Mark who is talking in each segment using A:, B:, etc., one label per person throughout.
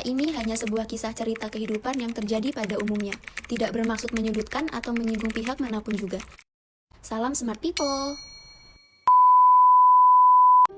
A: ini hanya sebuah kisah cerita kehidupan yang terjadi pada umumnya, tidak bermaksud menyudutkan atau menyinggung pihak manapun juga. Salam Smart People!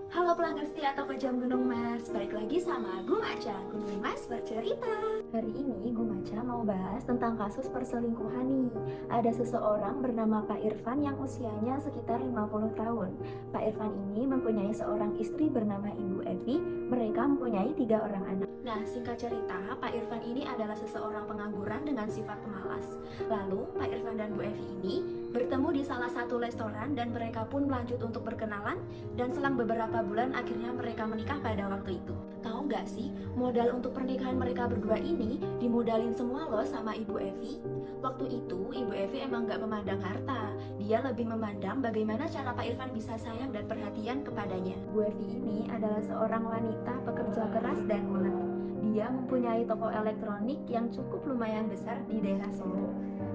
B: Halo pelanggan setia Toko Jam Gunung Mas, balik lagi sama Gumaca, Gunung Mas bercerita. Hari ini Gumaca mau bahas tentang kasus perselingkuhan nih. Ada seseorang bernama Pak Irfan yang usianya sekitar 50 tahun. Pak Irfan ini mempunyai seorang istri bernama Ibu Evi. Mereka mempunyai 3 orang anak. Nah, singkat cerita, Pak Irfan ini adalah seseorang pengangguran dengan sifat pemalas. Lalu, Pak Irfan dan Bu Evi ini bertemu di salah satu restoran dan mereka pun melanjut untuk berkenalan, dan selang beberapa bulan akhirnya mereka menikah pada waktu itu. Tahu nggak sih, modal untuk pernikahan mereka berdua ini dimodalin semua loh sama Ibu Evi. Waktu itu Ibu Evi emang nggak memandang harta, dia lebih memandang bagaimana cara Pak Irfan bisa sayang dan perhatian kepadanya. Bu Evi ini adalah seorang wanita pekerja keras dan ulet. Dia mempunyai toko elektronik yang cukup lumayan besar di daerah Solo.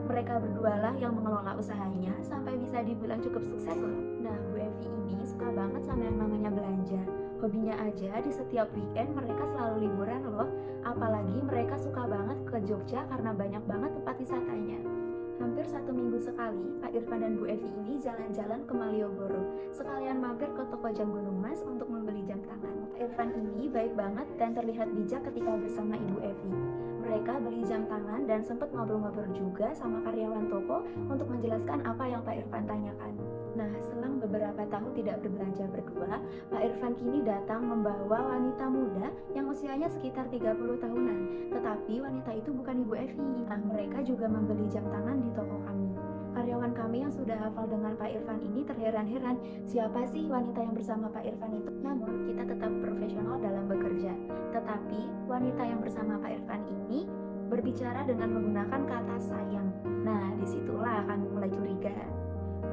B: Mereka berdua lah yang mengelola usahanya sampai bisa dibilang cukup sukses loh. Nah, Bu Evi ini suka banget sama yang namanya belanja. Hobinya aja di setiap weekend mereka selalu liburan loh. Apalagi mereka suka banget ke Jogja karena banyak banget tempat wisatanya. Hampir 1 minggu sekali, Pak Irfan dan Bu Evi ini jalan-jalan ke Malioboro. Sekalian mampir ke toko jam Gunung Mas untuk membeli jam tangan. Pak Irfan ini baik banget dan terlihat bijak ketika bersama Ibu Evi. Mereka beli jam tangan dan sempat ngobrol-ngobrol juga sama karyawan toko untuk menjelaskan apa yang Pak Irfan tanyakan. Nah, selang beberapa tahun tidak berbelanja berdua, Pak Irfan kini datang membawa wanita muda yang usianya sekitar 30 tahunan. Tetapi wanita itu bukan Ibu Evi. Nah, mereka juga membeli jam tangan di toko kami. Karyawan kami yang sudah hafal dengan Pak Irfan ini terheran-heran, siapa sih wanita yang bersama Pak Irfan itu? Namun, kita tetap profesional dalam bekerja. Tetapi, wanita yang bersama Pak Irfan ini berbicara dengan menggunakan kata sayang. Nah, disitulah kami mulai curiga.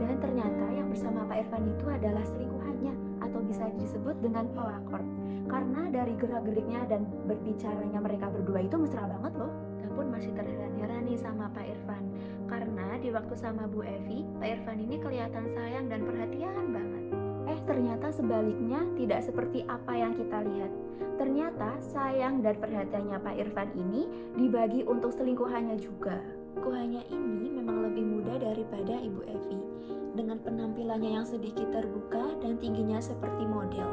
B: Dan ternyata yang bersama Pak Irfan itu adalah selingkuhannya, atau bisa disebut dengan pelakor. Karena dari gerak-geriknya dan berbicaranya mereka berdua itu mesra banget loh. Kita pun masih terheran-heran nih sama Pak Irfan. Karena di waktu sama Bu Evi, Pak Irfan ini kelihatan sayang dan perhatian banget. Ternyata sebaliknya tidak seperti apa yang kita lihat. Ternyata sayang dan perhatiannya Pak Irfan ini dibagi untuk selingkuhannya juga. Selingkuhannya ini memang lebih muda daripada Ibu Evi. Dengan penampilannya yang sedikit terbuka dan tingginya seperti model.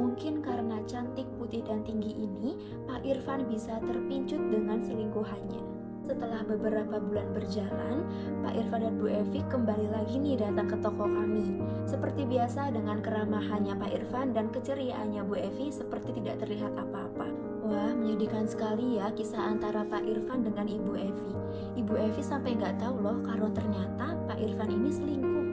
B: Mungkin karena cantik, putih, dan tinggi ini, Pak Irfan bisa terpincut dengan selingkuhannya. Setelah beberapa bulan berjalan, Pak Irfan dan Bu Evi kembali lagi nih datang ke toko kami. Seperti biasa dengan keramahannya Pak Irfan dan keceriaannya Bu Evi seperti tidak terlihat apa-apa. Wah, menyedihkan sekali ya kisah antara Pak Irfan dengan Ibu Evi. Ibu Evi sampai nggak tahu loh kalau ternyata Pak Irfan ini selingkuh.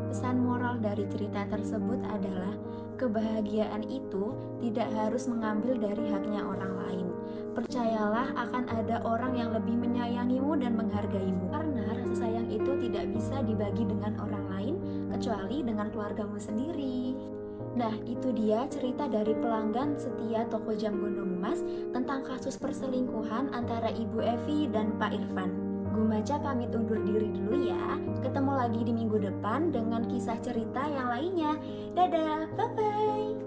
B: Pesan moral dari cerita tersebut adalah kebahagiaan itu tidak harus mengambil dari haknya orang lain. Percayalah akan ada orang yang lebih menyayangimu dan menghargaimu. Karena rasa sayang itu tidak bisa dibagi dengan orang lain kecuali dengan keluargamu sendiri. Nah, itu dia cerita dari pelanggan setia toko jam Gunung Mas tentang kasus perselingkuhan antara Ibu Evi dan Pak Irfan. Gumaca pamit undur diri dulu ya. Ketemu lagi di minggu depan dengan kisah cerita yang lainnya. Dadah, bye-bye.